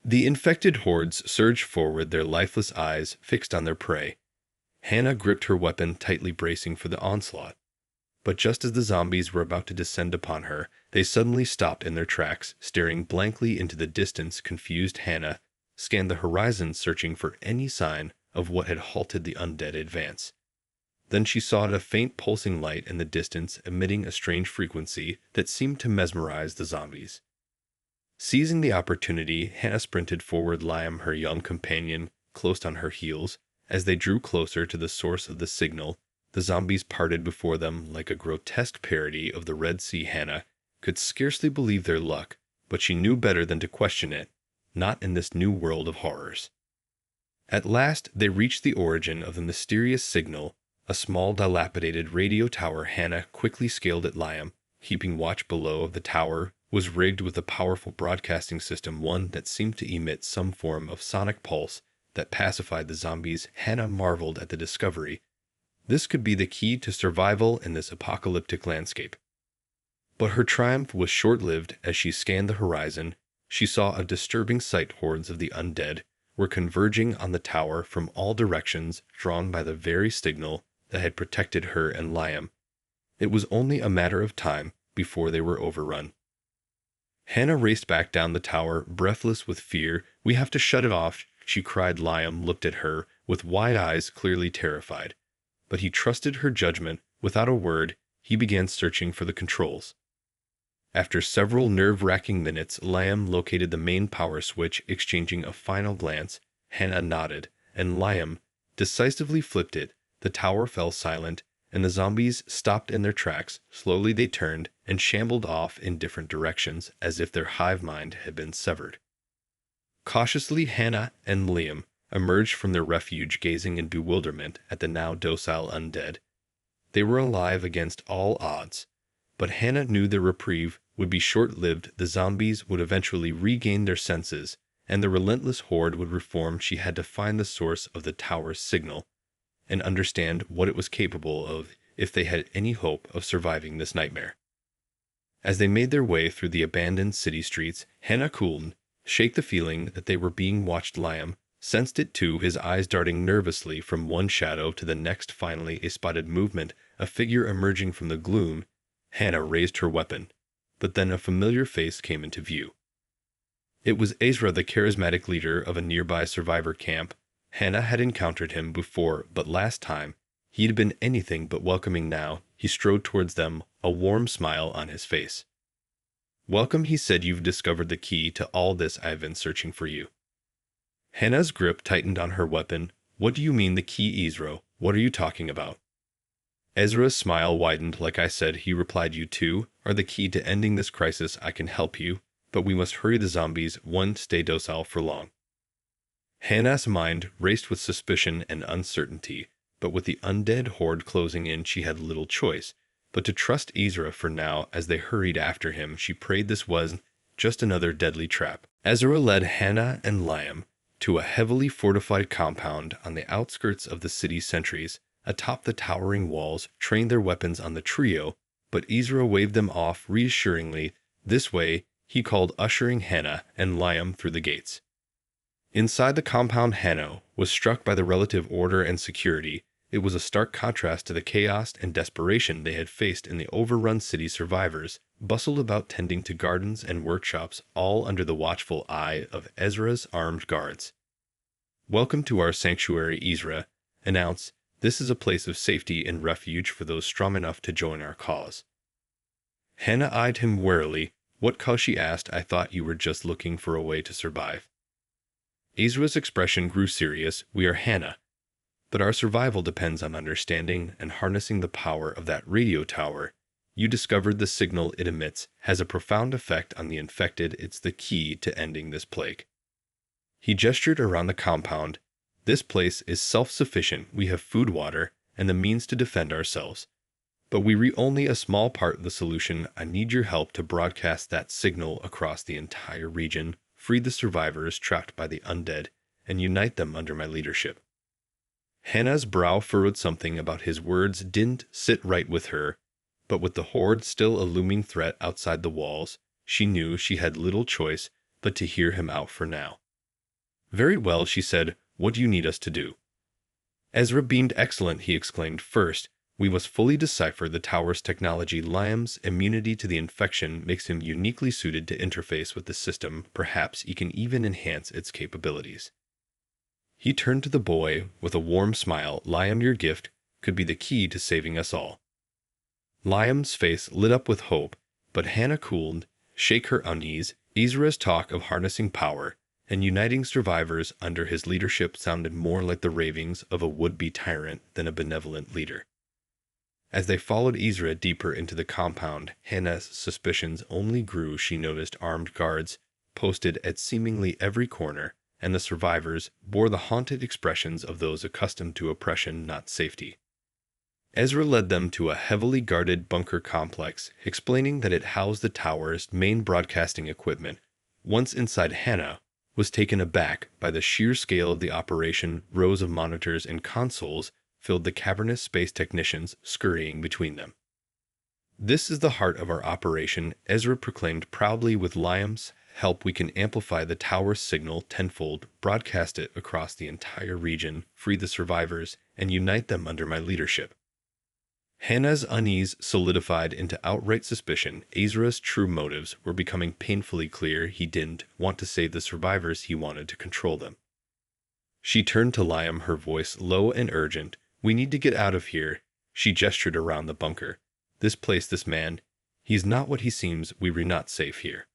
The infected hordes surged forward, their lifeless eyes fixed on their prey. Hannah gripped her weapon tightly, bracing for the onslaught. But just as the zombies were about to descend upon her, they suddenly stopped in their tracks, staring blankly into the distance. Confused Hannah scanned the horizon, searching for any sign of what had halted the undead advance. Then she saw a faint pulsing light in the distance, emitting a strange frequency that seemed to mesmerize the zombies. Seizing the opportunity, Hannah sprinted forward, Liam, her young companion, close on her heels. As they drew closer to the source of the signal, the zombies parted before them like a grotesque parody of the Red Sea. Hannah could scarcely believe their luck, but she knew better than to question it, not in this new world of horrors. At last they reached the origin of the mysterious signal, a small dilapidated radio tower. Hannah quickly scaled it. Liam, keeping watch below. The tower was rigged with a powerful broadcasting system, one that seemed to emit some form of sonic pulse that pacified the zombies. Hannah marveled at the discovery. This could be the key to survival in this apocalyptic landscape. But her triumph was short-lived. As she scanned the horizon, she saw a disturbing sight. Hordes of the undead were converging on the tower from all directions, drawn by the very signal that had protected her and Liam. It was only a matter of time before they were overrun. Hannah raced back down the tower, breathless with fear. "We have to shut it off," she cried. Liam looked at her with wide eyes, clearly terrified. But he trusted her judgment. Without a word, he began searching for the controls. After several nerve-wracking minutes, Liam located the main power switch. Exchanging a final glance, Hannah nodded, and Liam decisively flipped it. The tower fell silent, and the zombies stopped in their tracks. Slowly they turned and shambled off in different directions, as if their hive mind had been severed. Cautiously, Hannah and Liam emerged from their refuge, gazing in bewilderment at the now docile undead. They were alive against all odds, but Hannah knew their reprieve would be short-lived. The zombies would eventually regain their senses, and the relentless horde would reform. She had to find the source of the tower's signal and understand what it was capable of if they had any hope of surviving this nightmare. As they made their way through the abandoned city streets, Hannah cooled, shake the feeling that they were being watched. Liam sensed it too, his eyes darting nervously from one shadow to the next. Finally, a spotted movement, a figure emerging from the gloom. Hannah raised her weapon, but then a familiar face came into view. It was Ezra, the charismatic leader of a nearby survivor camp. Hannah had encountered him before, but last time he had been anything but welcoming. Now he strode towards them, a warm smile on his face. "Welcome," he said. "You've discovered the key to all this. I've been searching for you." Hannah's grip tightened on her weapon. "What do you mean, the key, Ezra? What are you talking about?" Ezra's smile widened. "Like I said," he replied, "you two are the key to ending this crisis. I can help you, but we must hurry the zombies. Won't stay docile for long." Hannah's mind raced with suspicion and uncertainty, but with the undead horde closing in, she had little choice but to trust Ezra for now. As they hurried after him, she prayed this was just another deadly trap. Ezra led Hannah and Liam to a heavily fortified compound on the outskirts of the city. Sentries atop the towering walls trained their weapons on the trio, but Ezra waved them off reassuringly. "This way," he called, ushering Hannah and Liam through the gates. Inside the compound, Hannah was struck by the relative order and security. It was a stark contrast to the chaos and desperation they had faced in the overrun city. Survivors bustled about, tending to gardens and workshops, all under the watchful eye of Ezra's armed guards. "Welcome to our sanctuary," Ezra announced. "This is a place of safety and refuge for those strong enough to join our cause." Hannah eyed him warily. "What cause?" she asked. "I thought you were just looking for a way to survive." Ezra's expression grew serious. "We are, Hannah, but our survival depends on understanding and harnessing the power of that radio tower. You discovered the signal it emits has a profound effect on the infected. It's the key to ending this plague." He gestured around the compound. "This place is self-sufficient. We have food, water, and the means to defend ourselves. But we're only a small part of the solution. I need your help to broadcast that signal across the entire region, free the survivors trapped by the undead, and unite them under my leadership." Hannah's brow furrowed. Something about his words didn't sit right with her, but with the horde still a looming threat outside the walls, she knew she had little choice but to hear him out for now. "Very well," she said. "What do you need us to do?" Ezra beamed. "Excellent," he exclaimed. "First, we must fully decipher the tower's technology. Liam's immunity to the infection makes him uniquely suited to interface with the system. Perhaps he can even enhance its capabilities." He turned to the boy with a warm smile. "Liam, your gift could be the key to saving us all." Liam's face lit up with hope, but Hannah cooled, shake her unease. Ezra's talk of harnessing power and uniting survivors under his leadership sounded more like the ravings of a would-be tyrant than a benevolent leader. As they followed Ezra deeper into the compound, Hannah's suspicions only grew. She noticed armed guards posted at seemingly every corner, and the survivors bore the haunted expressions of those accustomed to oppression, not safety. Ezra led them to a heavily guarded bunker complex, explaining that it housed the tower's main broadcasting equipment. Once inside, Hannah was taken aback by the sheer scale of the operation. Rows of monitors and consoles filled the cavernous space, technicians scurrying between them. "This is the heart of our operation," Ezra proclaimed proudly. "With Liam's help, we can amplify the tower's signal tenfold, broadcast it across the entire region, free the survivors, and unite them under my leadership." Hannah's unease solidified into outright suspicion. Ezra's true motives were becoming painfully clear. He didn't want to save the survivors, he wanted to control them. She turned to Liam, her voice low and urgent. "We need to get out of here." She gestured around the bunker. "This place, this man, he's not what he seems. We're not safe here."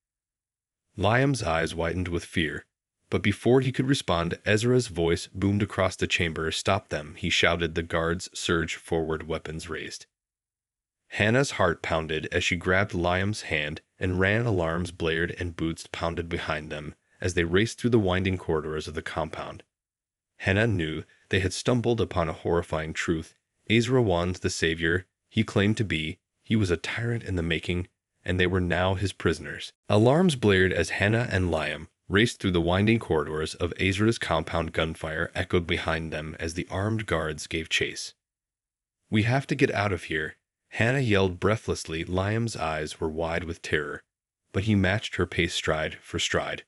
Liam's eyes widened with fear, but before he could respond, Ezra's voice boomed across the chamber. "Stop them," he shouted. The guards surged forward, weapons raised. Hannah's heart pounded as she grabbed Liam's hand and ran. Alarms blared and boots pounded behind them as they raced through the winding corridors of the compound. Hannah knew they had stumbled upon a horrifying truth. Ezra was the savior he claimed to be. He was a tyrant in the making, and they were now his prisoners. Alarms blared as Hannah and Liam raced through the winding corridors of Ezra's compound. Gunfire echoed behind them as the armed guards gave chase. "We have to get out of here," Hannah yelled breathlessly. Liam's eyes were wide with terror, but he matched her pace stride for stride.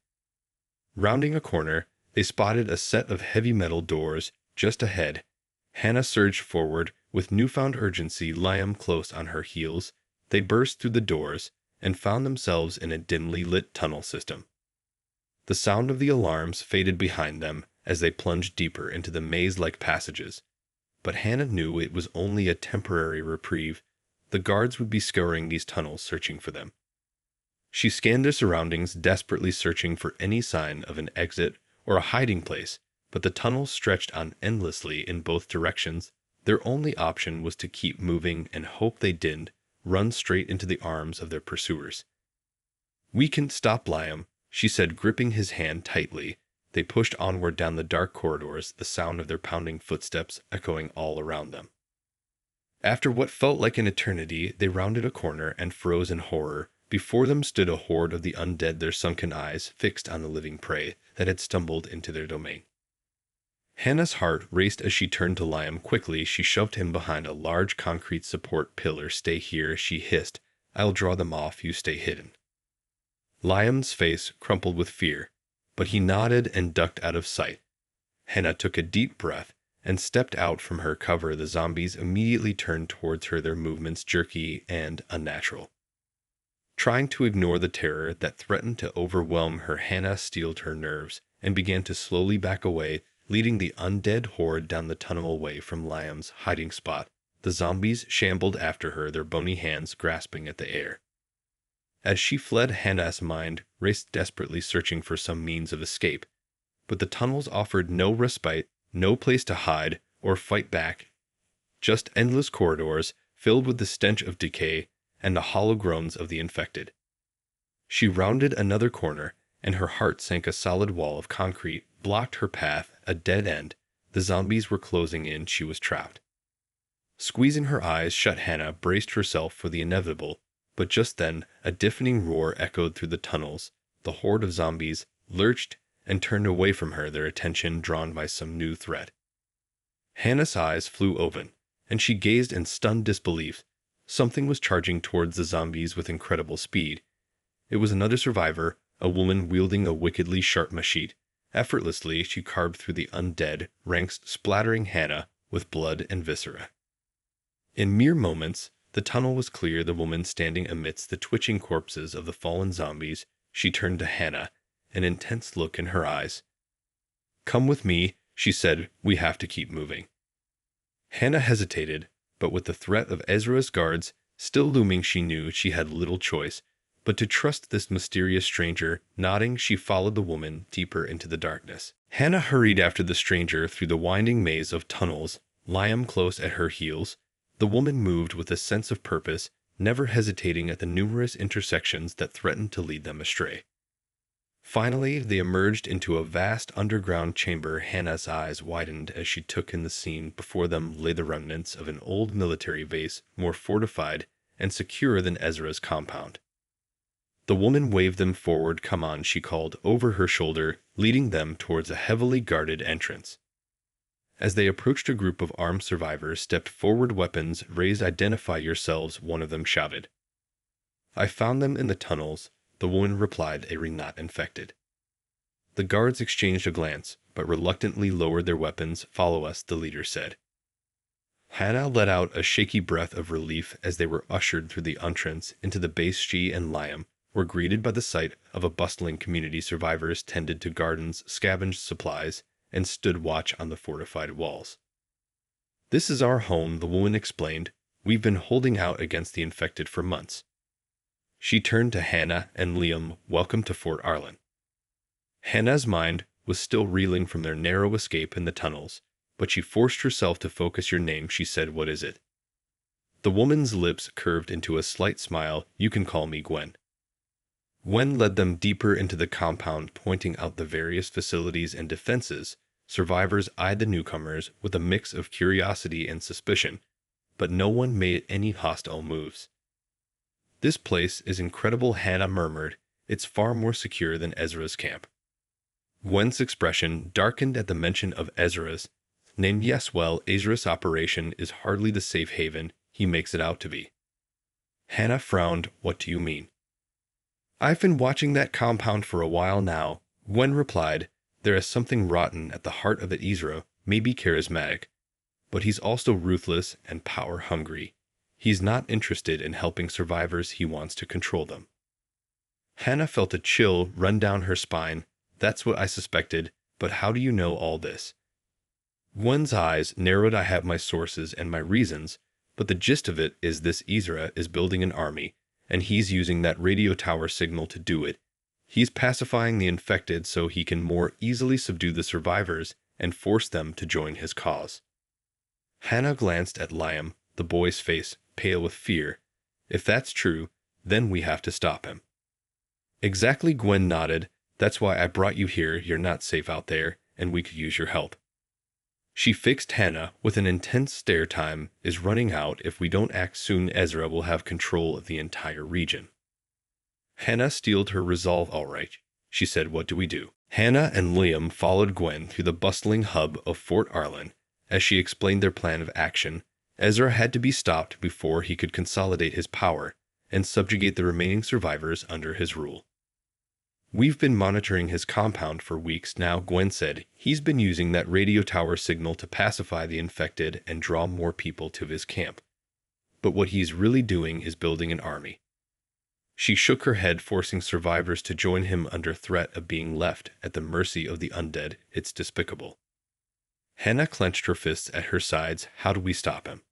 Rounding a corner, they spotted a set of heavy metal doors just ahead. Hannah surged forward with newfound urgency, Liam close on her heels. They burst through the doors and found themselves in a dimly lit tunnel system. The sound of the alarms faded behind them as they plunged deeper into the maze-like passages. But Hannah knew it was only a temporary reprieve. The guards would be scouring these tunnels, searching for them. She scanned their surroundings, desperately searching for any sign of an exit or a hiding place, but the tunnels stretched on endlessly in both directions. Their only option was to keep moving and hope they didn't run straight into the arms of their pursuers. "We can stop Liam," she said, gripping his hand tightly. They pushed onward down the dark corridors, the sound of their pounding footsteps echoing all around them. After what felt like an eternity, they rounded a corner and froze in horror. Before them stood a horde of the undead, their sunken eyes fixed on the living prey that had stumbled into their domain. Hannah's heart raced as she turned to Liam. Quickly, she shoved him behind a large concrete support pillar. "Stay here," she hissed. "I'll draw them off. You stay hidden." Liam's face crumpled with fear, but he nodded and ducked out of sight. Hannah took a deep breath and stepped out from her cover. The zombies immediately turned towards her, their movements jerky and unnatural. Trying to ignore the terror that threatened to overwhelm her, Hannah steeled her nerves and began to slowly back away, leading the undead horde down the tunnel away from Liam's hiding spot. The zombies shambled after her, their bony hands grasping at the air. As she fled, Hannah's mind raced desperately, searching for some means of escape. But the tunnels offered no respite, no place to hide or fight back. Just endless corridors filled with the stench of decay and the hollow groans of the infected. She rounded another corner, and her heart sank. A solid wall of concrete blocked her path, a dead end. The zombies were closing in. She was trapped. Squeezing her eyes shut, Hannah braced herself for the inevitable. But just then, a deafening roar echoed through the tunnels. The horde of zombies lurched and turned away from her, their attention drawn by some new threat. Hannah's eyes flew open, and she gazed in stunned disbelief. Something was charging towards the zombies with incredible speed. It was another survivor, a woman wielding a wickedly sharp machete. Effortlessly, she carved through the undead ranks, splattering Hannah with blood and viscera. In mere moments, the tunnel was clear. The woman standing amidst the twitching corpses of the fallen zombies, she turned to Hannah, an intense look in her eyes. "Come with me," she said. "We have to keep moving." Hannah hesitated, but with the threat of Ezra's guards still looming, she knew she had little choice but to trust this mysterious stranger. Nodding, she followed the woman deeper into the darkness. Hannah hurried after the stranger through the winding maze of tunnels, Liam close at her heels. The woman moved with a sense of purpose, never hesitating at the numerous intersections that threatened to lead them astray. Finally, they emerged into a vast underground chamber. Hannah's eyes widened as she took in the scene. Before them lay the remnants of an old military base, more fortified and secure than Ezra's compound. The woman waved them forward. "Come on," she called over her shoulder, leading them towards a heavily guarded entrance. As they approached, a group of armed survivors stepped forward, weapons raised. "Identify yourselves," one of them shouted. "I found them in the tunnels," the woman replied. "They were not infected." The guards exchanged a glance, but reluctantly lowered their weapons. "Follow us," the leader said. Hannah let out a shaky breath of relief as they were ushered through the entrance into the base. She and Liam were greeted by the sight of a bustling community. Survivors tended to gardens, scavenged supplies, and stood watch on the fortified walls. "This is our home," the woman explained. "We've been holding out against the infected for months." She turned to Hannah and Liam. "Welcome to Fort Arlen." Hannah's mind was still reeling from their narrow escape in the tunnels, but she forced herself to focus. "Your name," she said. "What is it?" The woman's lips curved into a slight smile. "You can call me Gwen." Gwen led them deeper into the compound, pointing out the various facilities and defenses. Survivors eyed the newcomers with a mix of curiosity and suspicion, but no one made any hostile moves. "This place is incredible," Hannah murmured. "It's far more secure than Ezra's camp." Gwen's expression darkened at the mention of Ezra's name. "Yes, well, Ezra's operation is hardly the safe haven he makes it out to be." Hannah frowned. "What do you mean?" "I've been watching that compound for a while now," Gwen replied. "There is something rotten at the heart of it. Ezra may be charismatic, but he's also ruthless and power-hungry. He's not interested in helping survivors. He wants to control them." Hannah felt a chill run down her spine. "That's what I suspected, but how do you know all this?" Gwen's eyes narrowed. "I have my sources and my reasons, but the gist of it is this: Ezra is building an army, and he's using that radio tower signal to do it. He's pacifying the infected so he can more easily subdue the survivors and force them to join his cause." Hannah glanced at Liam, the boy's face pale with fear. "If that's true, then we have to stop him." "Exactly," Gwen nodded. "That's why I brought you here. You're not safe out there, and we could use your help." She fixed Hannah with an intense stare. "Time is running out. If we don't act soon, Ezra will have control of the entire region." Hannah steeled her resolve. "All right," she said. "What do we do?" Hannah and Liam followed Gwen through the bustling hub of Fort Arlen. As she explained their plan of action, Ezra had to be stopped before he could consolidate his power and subjugate the remaining survivors under his rule. "We've been monitoring his compound for weeks now," Gwen said. "He's been using that radio tower signal to pacify the infected and draw more people to his camp. But what he's really doing is building an army." She shook her head, "forcing survivors to join him under threat of being left at the mercy of the undead. It's despicable." Hannah clenched her fists at her sides. "How do we stop him?"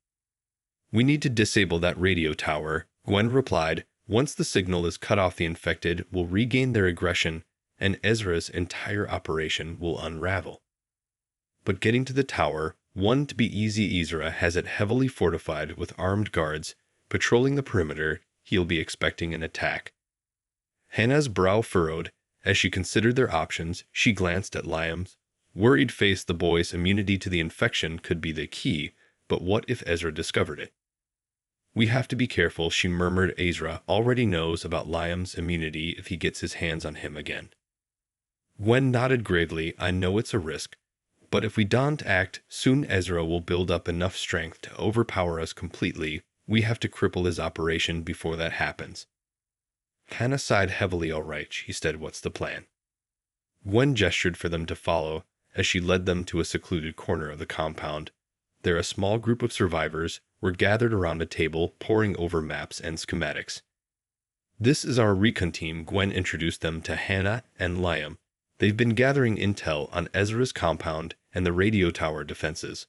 "We need to disable that radio tower," Gwen replied. "Once the signal is cut off, the infected will regain their aggression, and Ezra's entire operation will unravel." "But getting to the tower won't be easy. Ezra has it heavily fortified with armed guards patrolling the perimeter. He'll be expecting an attack." Hannah's brow furrowed as she considered their options. She glanced at Liam's worried face. The boy's immunity to the infection could be the key, but what if Ezra discovered it? "We have to be careful," she murmured. "Ezra already knows about Liam's immunity if he gets his hands on him again." Gwen nodded gravely. "I know it's a risk, but if we don't act soon, Ezra will build up enough strength to overpower us completely. We have to cripple his operation before that happens." Hannah sighed heavily. "All right," she said. "What's the plan?" Gwen gestured for them to follow as she led them to a secluded corner of the compound. There a small group of survivors were gathered around a table poring over maps and schematics. "This is our recon team," Gwen introduced them to Hannah and Liam. "They've been gathering intel on Ezra's compound and the radio tower defenses."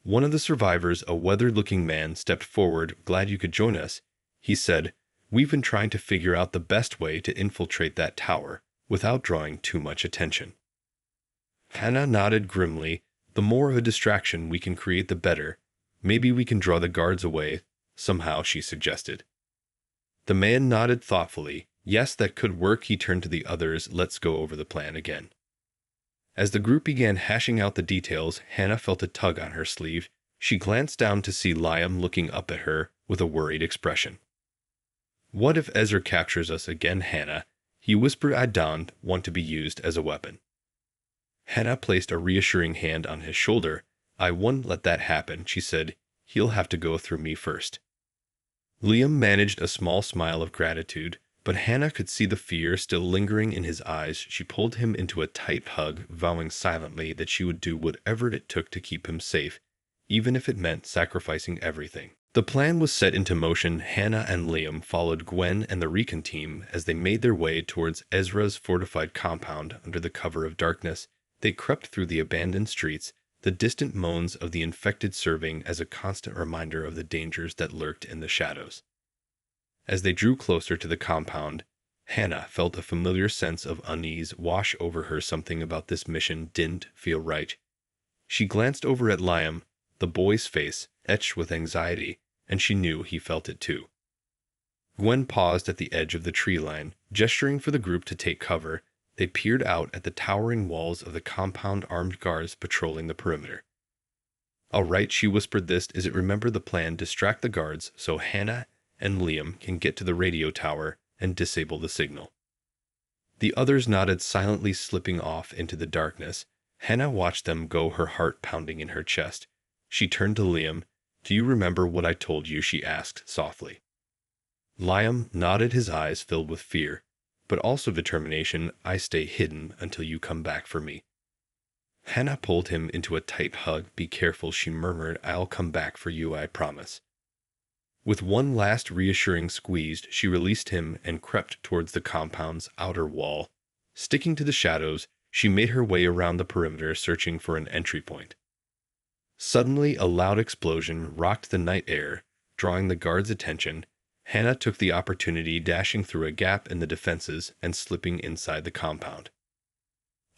One of the survivors, a weathered-looking man, stepped forward. "Glad you could join us," he said. "We've been trying to figure out the best way to infiltrate that tower without drawing too much attention." Hannah nodded grimly. "The more of a distraction we can create, the better. Maybe we can draw the guards away somehow," she suggested. The man nodded thoughtfully. "Yes, that could work." He turned to the others. "Let's go over the plan again." As the group began hashing out the details, Hannah felt a tug on her sleeve. She glanced down to see Liam looking up at her with a worried expression. "What if Ezra captures us again, Hannah?" he whispered. "I don't want to be used as a weapon." Hannah placed a reassuring hand on his shoulder. "I won't let that happen," she said. "He'll have to go through me first." Liam managed a small smile of gratitude, but Hannah could see the fear still lingering in his eyes. She pulled him into a tight hug, vowing silently that she would do whatever it took to keep him safe, even if it meant sacrificing everything. The plan was set into motion. Hannah and Liam followed Gwen and the recon team as they made their way towards Ezra's fortified compound under the cover of darkness. They crept through the abandoned streets, the distant moans of the infected serving as a constant reminder of the dangers that lurked in the shadows. As they drew closer to the compound, Hannah felt a familiar sense of unease wash over her. Something about this mission didn't feel right. She glanced over at Liam, the boy's face etched with anxiety, and she knew he felt it too. Gwen paused at the edge of the tree line, gesturing for the group to take cover. They peered out at the towering walls of the compound, armed guards patrolling the perimeter. "All right," she whispered. "This is it. Remember the plan. Distract the guards so Hannah and Liam can get to the radio tower and disable the signal." The others nodded silently, slipping off into the darkness. Hannah watched them go, her heart pounding in her chest. She turned to Liam. "Do you remember what I told you?" she asked softly. Liam nodded, his eyes filled with fear, but also determination. "I stay hidden until you come back for me." Hannah pulled him into a tight hug. "Be careful," she murmured. "I'll come back for you, I promise." With one last reassuring squeeze, she released him and crept towards the compound's outer wall. Sticking to the shadows, she made her way around the perimeter, searching for an entry point. Suddenly, a loud explosion rocked the night air, drawing the guards' attention. Hannah took the opportunity, dashing through a gap in the defenses and slipping inside the compound.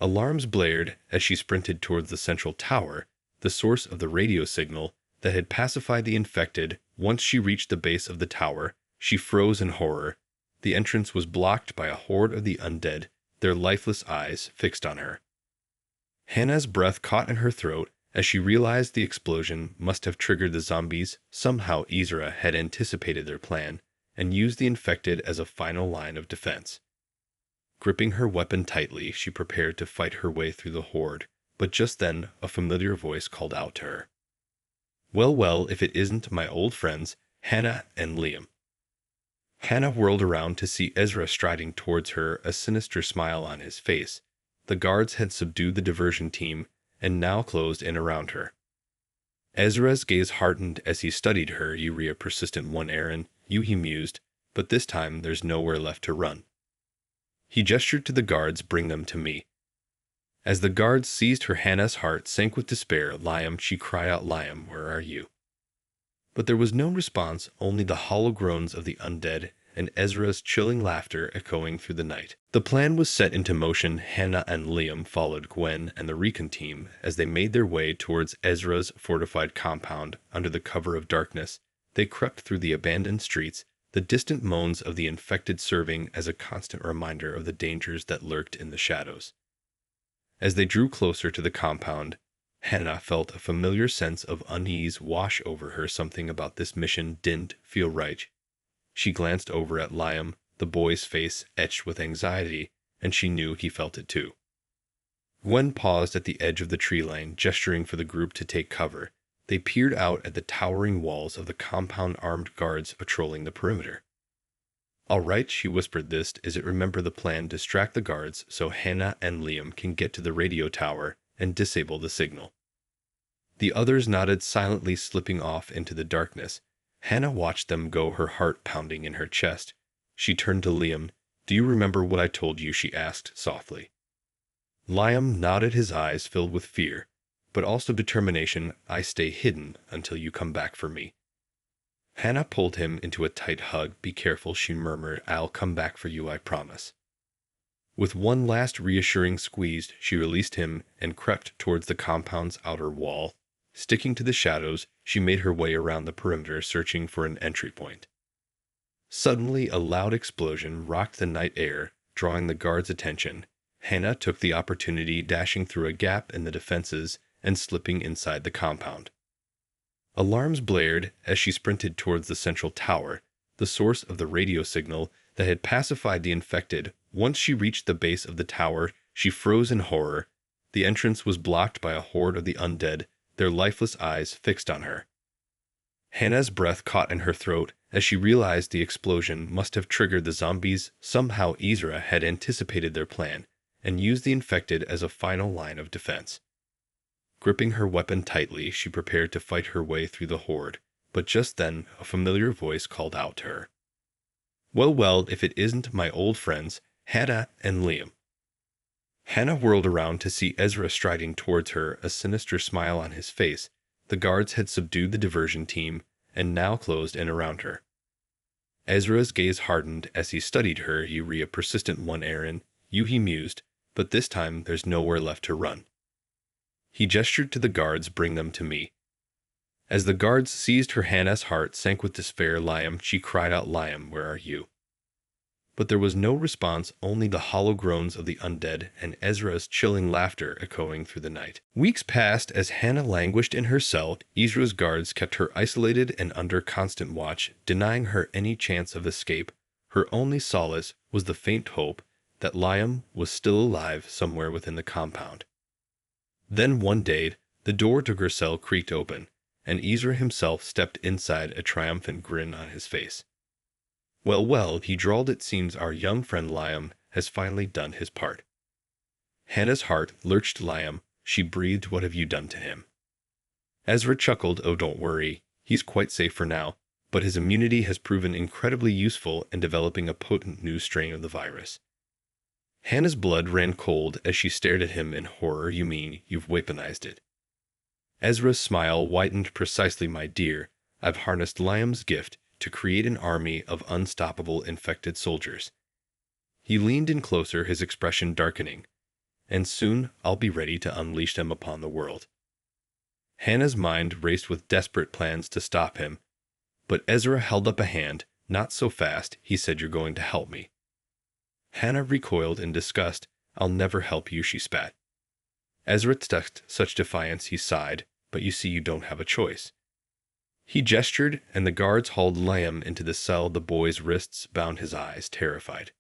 Alarms blared as she sprinted towards the central tower, the source of the radio signal that had pacified the infected. Once she reached the base of the tower, she froze in horror. The entrance was blocked by a horde of the undead, their lifeless eyes fixed on her. Hannah's breath caught in her throat as she realized the explosion must have triggered the zombies. Somehow Ezra had anticipated their plan and used the infected as a final line of defense. Gripping her weapon tightly, she prepared to fight her way through the horde, but just then a familiar voice called out to her. "Well, well, if it isn't my old friends, Hannah and Liam." Hannah whirled around to see Ezra striding towards her, a sinister smile on his face. The guards had subdued the diversion team and now closed in around her. Ezra's gaze hardened as he studied her. "You a persistent one, Aaron. You," he mused, "but this time there's nowhere left to run." He gestured to the guards. "Bring them to me." As the guards seized her, Hannah's heart sank with despair. "Liam," she cried out. "Liam, where are you?" But there was no response, only the hollow groans of the undead and Ezra's chilling laughter echoing through the night. The plan was set into motion. Hannah and Liam followed Gwen and the recon team as they made their way towards Ezra's fortified compound under the cover of darkness. They crept through the abandoned streets, the distant moans of the infected serving as a constant reminder of the dangers that lurked in the shadows. As they drew closer to the compound, Hannah felt a familiar sense of unease wash over her. Something about this mission didn't feel right. She glanced over at Liam, the boy's face etched with anxiety, and she knew he felt it too. Gwen paused at the edge of the tree line, gesturing for the group to take cover. They peered out at the towering walls of the compound, armed guards patrolling the perimeter. All right, she whispered this as it remembered the plan: distract the guards so Hannah and Liam can get to the radio tower and disable the signal. The others nodded silently, slipping off into the darkness. Hannah watched them go, her heart pounding in her chest. She turned to Liam. Do you remember what I told you? She asked softly. Liam nodded, his eyes filled with fear, but also determination. I stay hidden until you come back for me. Hannah pulled him into a tight hug. Be careful, she murmured. I'll come back for you, I promise. With one last reassuring squeeze, she released him and crept towards the compound's outer wall. Sticking to the shadows, she made her way around the perimeter, searching for an entry point. Suddenly, a loud explosion rocked the night air, drawing the guards' attention. Hannah took the opportunity, dashing through a gap in the defenses and slipping inside the compound. Alarms blared as she sprinted towards the central tower, the source of the radio signal that had pacified the infected. Once she reached the base of the tower, she froze in horror. The entrance was blocked by a horde of the undead, their lifeless eyes fixed on her. Hannah's breath caught in her throat as she realized the explosion must have triggered the zombies. Somehow Ezra had anticipated their plan and used the infected as a final line of defense. Gripping her weapon tightly, she prepared to fight her way through the horde, but just then a familiar voice called out to her. Well, if it isn't my old friends, Hannah and Liam. Hannah whirled around to see Ezra striding towards her, a sinister smile on his face. The guards had subdued the diversion team and now closed in around her. Ezra's gaze hardened as he studied her. You're a persistent one, Aaron. He mused, but this time there's nowhere left to run. He gestured to the guards. Bring them to me. As the guards seized her, Hannah's heart sank with despair. Liam, she cried out. Liam, where are you? But there was no response, only the hollow groans of the undead and Ezra's chilling laughter echoing through the night. Weeks passed as Hannah languished in her cell. Ezra's guards kept her isolated and under constant watch, denying her any chance of escape. Her only solace was the faint hope that Liam was still alive somewhere within the compound. Then one day, the door to her cell creaked open, and Ezra himself stepped inside, a triumphant grin on his face. Well, he drawled, it seems our young friend Liam has finally done his part. Hannah's heart lurched. Liam, she breathed, what have you done to him? Ezra chuckled. Oh, don't worry, he's quite safe for now, but his immunity has proven incredibly useful in developing a potent new strain of the virus. Hannah's blood ran cold as she stared at him in horror. You mean you've weaponized it? Ezra's smile whitened. Precisely, my dear. I've harnessed Liam's gift to create an army of unstoppable infected soldiers. He leaned in closer, his expression darkening. And soon I'll be ready to unleash them upon the world. Hannah's mind raced with desperate plans to stop him, but Ezra held up a hand. Not so fast, he said. You're going to help me. Hannah recoiled in disgust. I'll never help you, she spat. Ezra stuck such defiance, he sighed. But you see, you don't have a choice. He gestured, and the guards hauled Liam into the cell. The boy's wrists bound, his eyes terrified.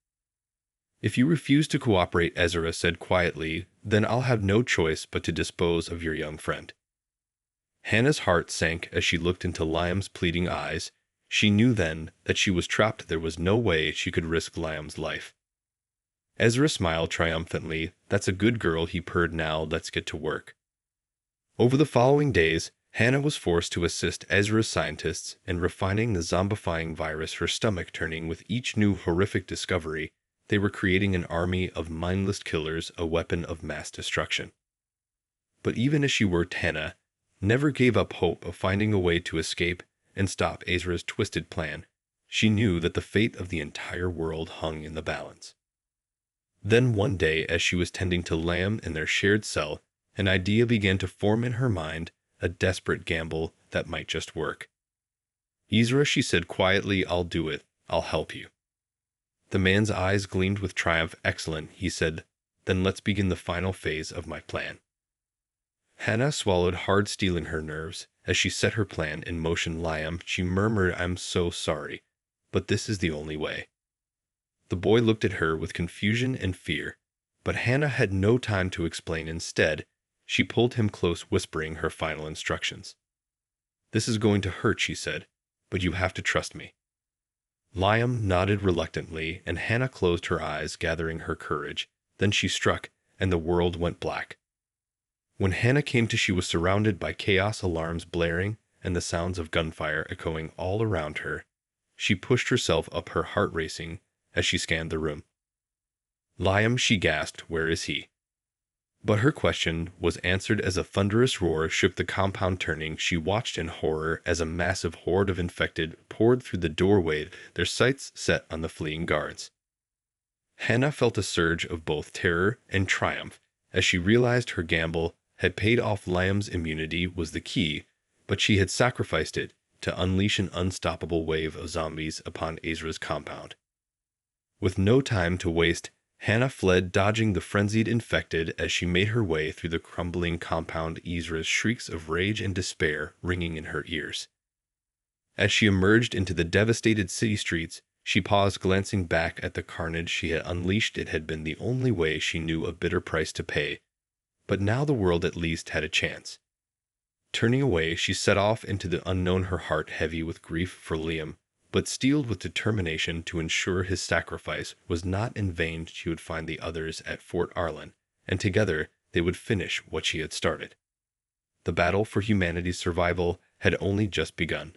If you refuse to cooperate, Ezra said quietly, then I'll have no choice but to dispose of your young friend. Hannah's heart sank as she looked into Liam's pleading eyes. She knew then that she was trapped. There was no way she could risk Liam's life. Ezra smiled triumphantly. That's a good girl, he purred. Now let's get to work. Over the following days, Hannah was forced to assist Ezra's scientists in refining the zombifying virus, her stomach turning with each new horrific discovery. They were creating an army of mindless killers, a weapon of mass destruction. But even as she worked, Hannah never gave up hope of finding a way to escape and stop Ezra's twisted plan. She knew that the fate of the entire world hung in the balance. Then one day, as she was tending to Liam in their shared cell, an idea began to form in her mind, a desperate gamble that might just work. Ezra, she said quietly, I'll do it. I'll help you. The man's eyes gleamed with triumph. Excellent, he said. Then let's begin the final phase of my plan. Hannah swallowed hard, steeling her nerves as she set her plan in motion. Liam, she murmured, I'm so sorry, but this is the only way. The boy looked at her with confusion and fear, but Hannah had no time to explain. Instead, she pulled him close, whispering her final instructions. This is going to hurt, she said, but you have to trust me. Liam nodded reluctantly, and Hannah closed her eyes, gathering her courage. Then she struck, and the world went black. When Hannah came to, she was surrounded by chaos alarms blaring and the sounds of gunfire echoing all around her. She pushed herself up, her heart racing as she scanned the room. Liam, she gasped, where is he? But her question was answered as a thunderous roar shook the compound. Turning, she watched in horror as a massive horde of infected poured through the doorway, their sights set on the fleeing guards. Hannah felt a surge of both terror and triumph as she realized her gamble had paid off. Liam's immunity was the key, but she had sacrificed it to unleash an unstoppable wave of zombies upon Ezra's compound. With no time to waste, Hannah fled, dodging the frenzied infected as she made her way through the crumbling compound, Ezra's shrieks of rage and despair ringing in her ears. As she emerged into the devastated city streets, she paused, glancing back at the carnage she had unleashed. It had been the only way, she knew, a bitter price to pay. But now the world at least had a chance. Turning away, she set off into the unknown, her heart heavy with grief for Liam, but steeled with determination to ensure his sacrifice was not in vain. She would find the others at Fort Arlen, and together they would finish what she had started. The battle for humanity's survival had only just begun.